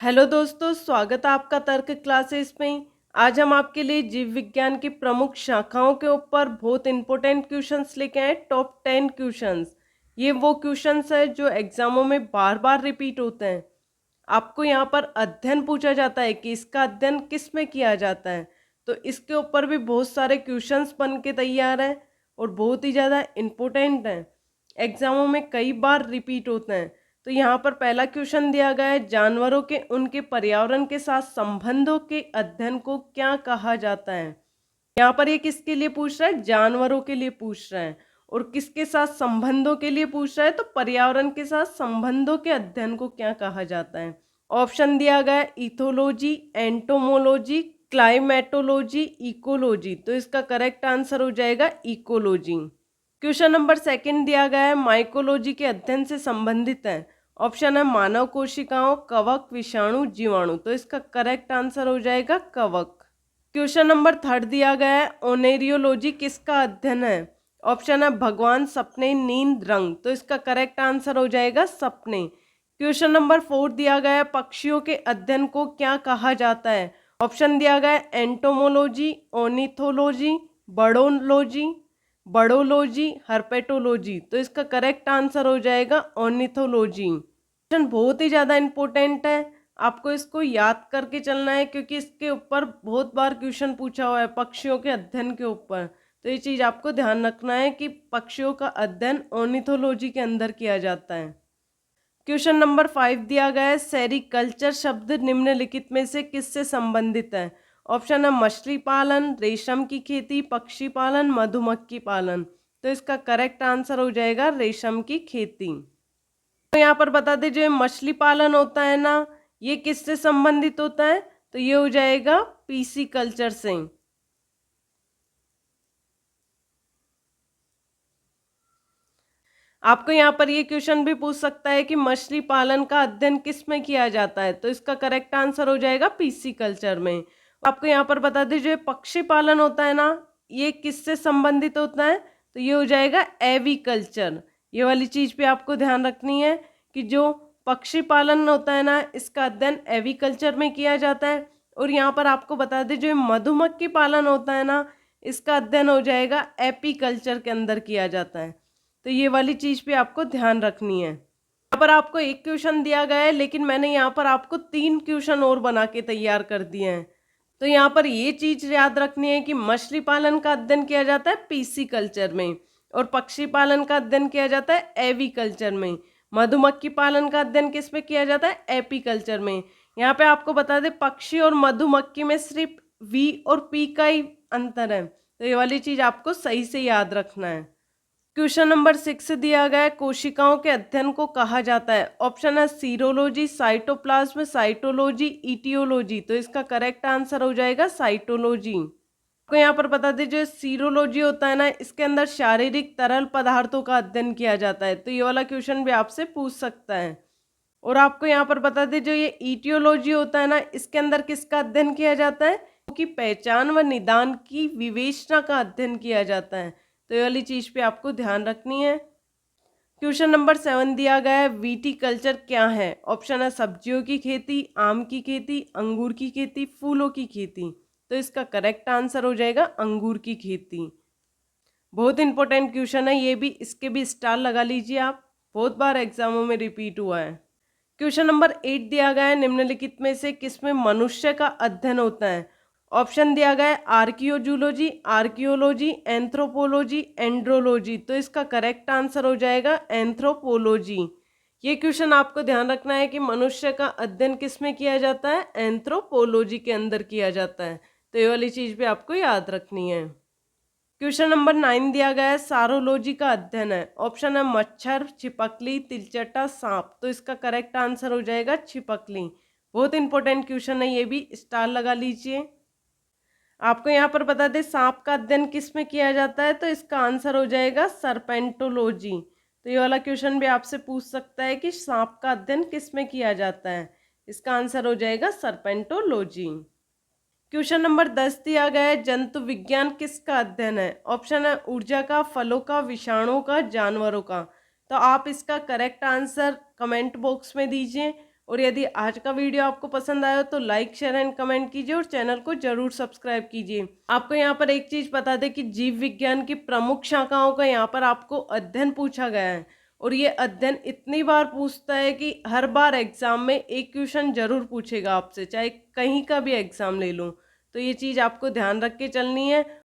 Hello दोस्तों, स्वागत है आपका तर्क क्लासेस में। आज हम आपके लिए जीव विज्ञान की प्रमुख शाखाओं के ऊपर बहुत इंपॉर्टेंट क्वेश्चंस लेके आए, टॉप 10 क्वेश्चंस। ये वो क्वेश्चंस है जो एग्जामों में बार बार रिपीट होते हैं। आपको यहाँ पर अध्ययन पूछा जाता है कि इसका अध्ययन किस में किया जाता है, तो इसके ऊपर भी बहुत सारे क्वेश्चंस बन के तैयार हैं और बहुत ही ज़्यादा इम्पोर्टेंट हैं, एग्जामों में कई बार रिपीट होते हैं। तो यहाँ पर पहला क्वेश्चन दिया गया है, जानवरों के उनके पर्यावरण के साथ संबंधों के अध्ययन को क्या कहा जाता है। यहाँ पर ये किसके लिए पूछ रहा है? जानवरों के लिए पूछ रहा है। और किसके साथ संबंधों के लिए पूछ रहा है? तो पर्यावरण के साथ संबंधों के अध्ययन को क्या कहा जाता है। ऑप्शन दिया गया है इथोलॉजी, एंटोमोलॉजी, क्लाइमेटोलॉजी, इकोलॉजी। तो इसका करेक्ट आंसर हो जाएगा इकोलॉजी। क्वेश्चन नंबर सेकंड दिया गया है, माइकोलॉजी के अध्ययन से संबंधित है। ऑप्शन है मानव कोशिकाओं, कवक, विषाणु, जीवाणु। तो इसका करेक्ट आंसर हो जाएगा कवक। क्वेश्चन नंबर थर्ड दिया गया है, ओनेरियोलॉजी किसका अध्ययन है। ऑप्शन है भगवान, सपने, नींद, रंग। तो इसका करेक्ट आंसर हो जाएगा सपने। क्वेश्चन नंबर फोर दिया गया है, पक्षियों के अध्ययन को क्या कहा जाता है। ऑप्शन दिया गया है एंटोमोलॉजी, ऑर्निथोलॉजी, बर्डोलॉजी, बर्डोलॉजी, हर्पेटोलॉजी। तो इसका करेक्ट आंसर हो जाएगा ऑर्निथोलॉजी। क्वेश्चन बहुत ही ज़्यादा इंपॉर्टेंट है, आपको इसको याद करके चलना है क्योंकि इसके ऊपर बहुत बार क्वेश्चन पूछा हुआ है पक्षियों के अध्ययन के ऊपर। तो ये चीज़ आपको ध्यान रखना है कि पक्षियों का अध्ययन ऑर्निथोलॉजी के अंदर किया जाता है। क्वेश्चन नंबर 5 दिया गया है, सेरिकल्चर शब्द निम्नलिखित में से किससे संबंधित है। ऑप्शन है मछली पालन, रेशम की खेती, पक्षी पालन, मधुमक्खी पालन। तो इसका करेक्ट आंसर हो जाएगा रेशम की खेती। तो यहाँ पर बता दीजिए मछली पालन होता है ना, ये किससे संबंधित होता है। तो ये हो जाएगा पीसी कल्चर से। आपको यहाँ पर ये क्वेश्चन भी पूछ सकता है कि मछली पालन का अध्ययन किस में किया जाता है। तो इसका करेक्ट आंसर हो जाएगा पीसी कल्चर में। आपको यहाँ पर बता दीजिए पक्षी पालन होता है ना, ये किससे संबंधित होता है। तो ये हो जाएगा एवीकल्चर। ये वाली चीज पे आपको ध्यान रखनी है कि जो पक्षी पालन होता है ना, इसका अध्ययन एवीकल्चर में किया जाता है। और यहाँ पर आपको बता दें जो मधुमक्खी पालन होता है ना, इसका अध्ययन हो जाएगा एपीकल्चर के अंदर किया जाता है। तो ये वाली चीज पे आपको ध्यान रखनी है। यहाँ पर आपको एक क्वेश्चन दिया गया है, लेकिन मैंने यहाँ पर आपको 3 क्वेश्चन और बना के तैयार कर दिए हैं। तो यहाँ पर ये चीज याद रखनी है कि मछली पालन का अध्ययन किया जाता है पीसी कल्चर में, और पक्षी पालन का अध्ययन किया जाता है एवी कल्चर में। मधुमक्खी पालन का अध्ययन किस में किया जाता है? एपी कल्चर में। यहाँ पे आपको बता दें पक्षी और मधुमक्खी में सिर्फ वी और पी का ही अंतर है। तो ये वाली चीज आपको सही से याद रखना है। क्वेश्चन नंबर 6 दिया गया है, कोशिकाओं के अध्ययन को कहा जाता है। ऑप्शन है सीरोलॉजी, साइटोप्लाज्म, साइटोलॉजी, इटियोलॉजी। तो इसका करेक्ट आंसर हो जाएगा साइटोलॉजी। आपको यहाँ पर बता दीजिए सीरोलॉजी होता है ना, इसके अंदर शारीरिक तरल पदार्थों का अध्ययन किया जाता है। तो ये वाला क्वेश्चन भी आपसे पूछ सकता है। और आपको यहाँ पर बता दीजिए ये इटियोलॉजी होता है ना, इसके अंदर किसका अध्ययन किया जाता है? की पहचान व निदान की विवेचना का अध्ययन किया जाता है। तो ये वाली चीज पे आपको ध्यान रखनी है। क्वेश्चन नंबर 7 दिया गया है, वीटी कल्चर क्या है। ऑप्शन है सब्जियों की खेती, आम की खेती, अंगूर की खेती, फूलों की खेती। तो इसका करेक्ट आंसर हो जाएगा अंगूर की खेती। बहुत इंपॉर्टेंट क्वेश्चन है ये भी, इसके भी स्टार लगा लीजिए आप, बहुत बार एग्जामों में रिपीट हुआ है। क्वेश्चन नंबर 8 दिया गया है, निम्नलिखित में से किसमें मनुष्य का अध्ययन होता है। ऑप्शन दिया गया है आर्कियोजूलॉजी, आर्कियोलॉजी, एंथ्रोपोलॉजी, एंड्रोलॉजी। तो इसका करेक्ट आंसर हो जाएगा एंथ्रोपोलॉजी। ये क्वेश्चन आपको ध्यान रखना है कि मनुष्य का अध्ययन किस में किया जाता है? एंथ्रोपोलॉजी के अंदर किया जाता है। तो ये वाली चीज भी आपको याद रखनी है। क्वेश्चन नंबर 9 दिया गया है, सारोलॉजी का अध्ययन है। ऑप्शन है मच्छर, छिपकली, तिलचट्टा, सांप। तो इसका करेक्ट आंसर हो जाएगा छिपकली। बहुत इंपॉर्टेंट क्वेश्चन है ये भी, स्टार लगा लीजिए। आपको यहाँ पर बता दें सांप का अध्ययन किस में किया जाता है। तो इसका आंसर हो जाएगा सर्पेंटोलॉजी। तो ये वाला क्वेश्चन भी आपसे पूछ सकता है कि सांप का अध्ययन किस में किया जाता है। इसका आंसर हो जाएगा सर्पेंटोलॉजी। क्वेश्चन नंबर 10 दिया गया है, जंतु विज्ञान किसका अध्ययन है। ऑप्शन है ऊर्जा का, फलों का, विषाणुओं का, जानवरों का। तो आप इसका करेक्ट आंसर कमेंट बॉक्स में दीजिए और यदि आज का वीडियो आपको पसंद आया तो लाइक शेयर एंड कमेंट कीजिए और चैनल को जरूर सब्सक्राइब कीजिए। आपको यहाँ पर एक चीज बता दें कि जीव विज्ञान की प्रमुख शाखाओं का यहाँ पर आपको अध्ययन पूछा गया है और ये अध्ययन इतनी बार पूछता है कि हर बार एग्जाम में एक क्वेश्चन जरूर पूछेगा आपसे, चाहे कहीं का भी एग्जाम ले लूं। तो ये चीज आपको ध्यान रख के चलनी है।